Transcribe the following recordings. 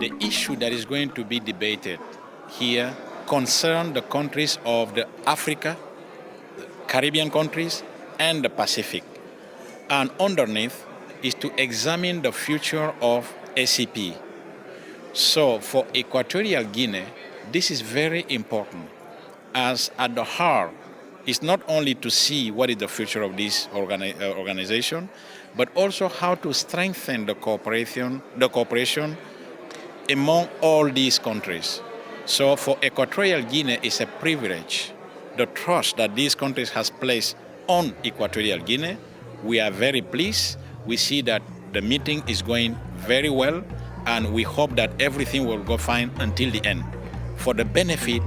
the issue that is going to be debated here concern the countries of the Africa, the Caribbean countries, and the Pacific. And underneath is to examine the future of ACP. So for Equatorial Guinea, this is very important, as at the heart is not only to see what is the future of this organization, but also how to strengthen the cooperation among all these countries. So for Equatorial Guinea, it's a privilege, the trust that these countries has placed on Equatorial Guinea. We are very pleased. We see that the meeting is going very well, and we hope that everything will go fine until the end for the benefit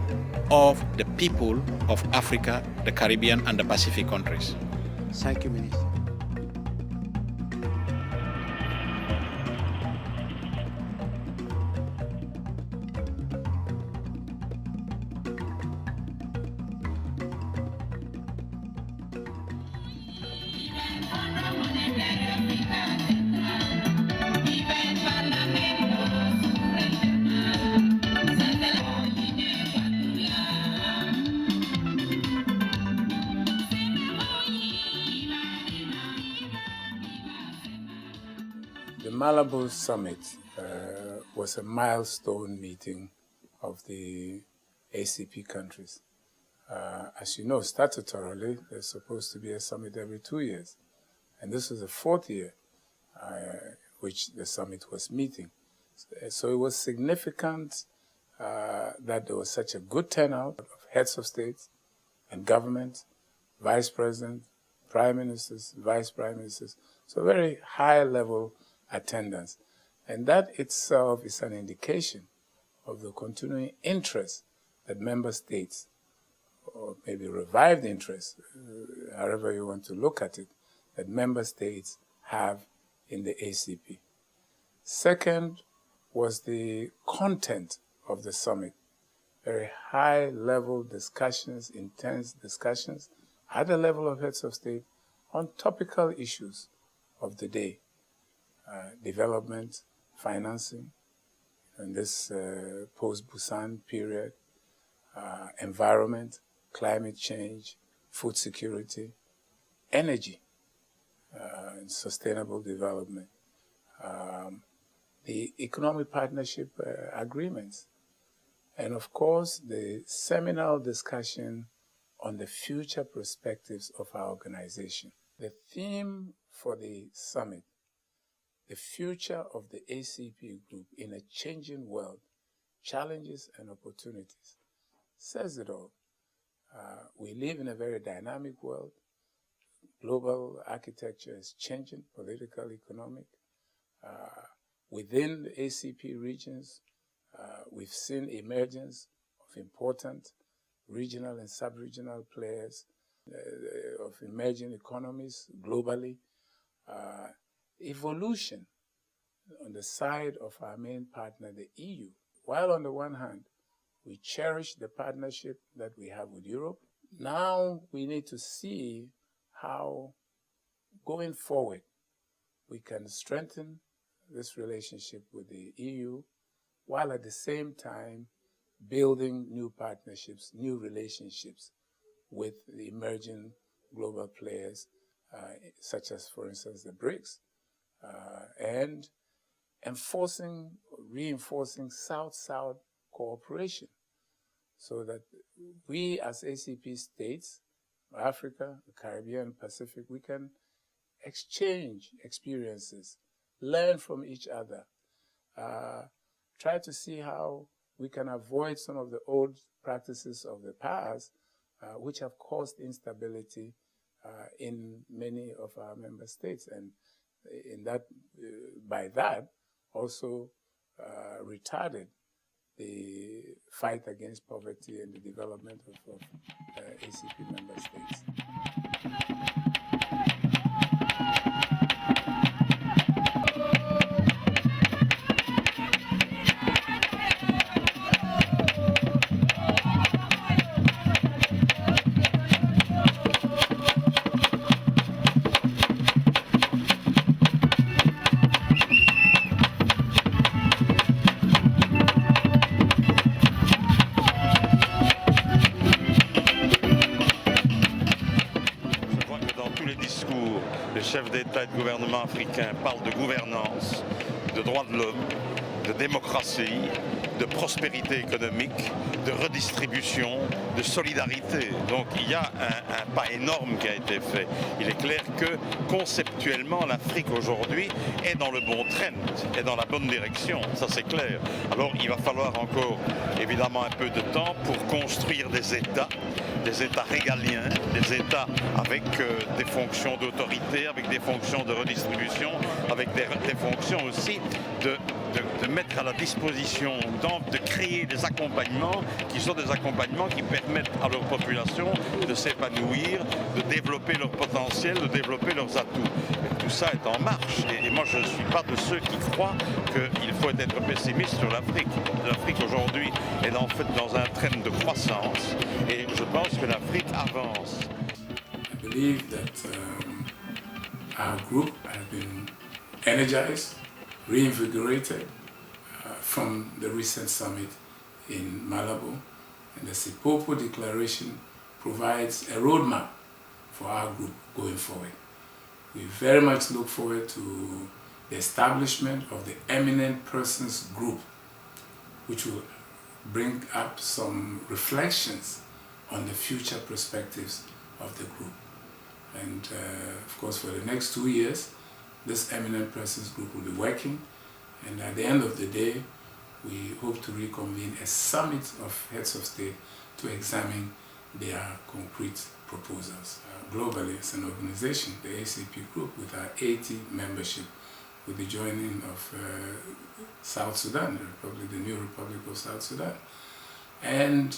of the people of Africa, the Caribbean, and the Pacific countries. Thank you, Minister. The Malabo Summit was a milestone meeting of the ACP countries. As you know, statutorily, there's supposed to be a summit every 2 years. And this was the 4th year which the summit was meeting. So it was significant that there was such a good turnout of heads of states and government, vice president, prime ministers, vice prime ministers. So very high level attendance. And that itself is an indication of the continuing interest that member states, or maybe revived interest, however you want to look at it, that member states have in the ACP. Second was the content of the summit. Very high level discussions, intense discussions at the level of heads of state on topical issues of the day. Development, financing, in this post-Busan period, environment, climate change, food security, energy, and sustainable development, the economic partnership agreements, and of course the seminal discussion on the future perspectives of our organization. The theme for the summit, the future of the ACP Group in a changing world, challenges and opportunities, says it all. We live in a very dynamic world. Global architecture is changing, political, economic. Within the ACP regions, we've seen emergence of important regional and sub-regional players, of emerging economies globally. Evolution on the side of our main partner, the EU. While on the one hand, we cherish the partnership that we have with Europe, now we need to see how, going forward, we can strengthen this relationship with the EU, while at the same time building new partnerships, new relationships with the emerging global players, such as, for instance, the BRICS. And reinforcing South-South cooperation so that we as ACP states, Africa, the Caribbean, Pacific, we can exchange experiences, learn from each other, try to see how we can avoid some of the old practices of the past, which have caused instability in many of our member states. And by that, also retarded the fight against poverty and the development of ACP member states. États et de gouvernements africains parlent de gouvernance, de droits de l'homme, de démocratie, de prospérité économique, de redistribution, de solidarité. Donc il y a un pas énorme qui a été fait. Il est clair que conceptuellement l'Afrique aujourd'hui est dans le bon trend, est dans la bonne direction, ça c'est clair. Alors il va falloir encore évidemment un peu de temps pour construire des États régaliens, des États avec des fonctions d'autorité, avec des fonctions de redistribution, avec des fonctions aussi de mettre à la disposition, de créer des accompagnements qui sont des accompagnements qui permettent à leur population de s'épanouir, de développer leur potentiel, de développer leurs atouts. Et tout ça est en marche. Et moi, je ne suis pas de ceux qui croient qu'il faut être pessimiste sur l'Afrique. L'Afrique aujourd'hui est en fait dans un train de croissance et je pense que l'Afrique avance. I believe that our group has been energized, reinvigorated from the recent summit in Malabo, and the Sipopo Declaration provides a roadmap for our group going forward. We very much look forward to the establishment of the Eminent Persons Group, which will bring up some reflections on the future perspectives of the group. And of course, for the next 2 years, this Eminent Persons Group will be working, and at the end of the day, we hope to reconvene a summit of heads of state to examine their concrete proposals. Globally, as an organization, the ACP Group, with our 80 membership, with the joining of South Sudan, the new Republic of South Sudan. And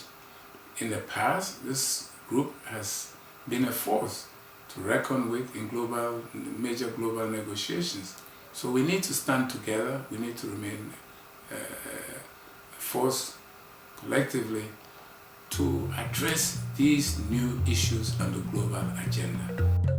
in the past, this group has been a force to reckon with in major global negotiations. So we need to stand together, we need to remain a force collectively to address these new issues on the global agenda.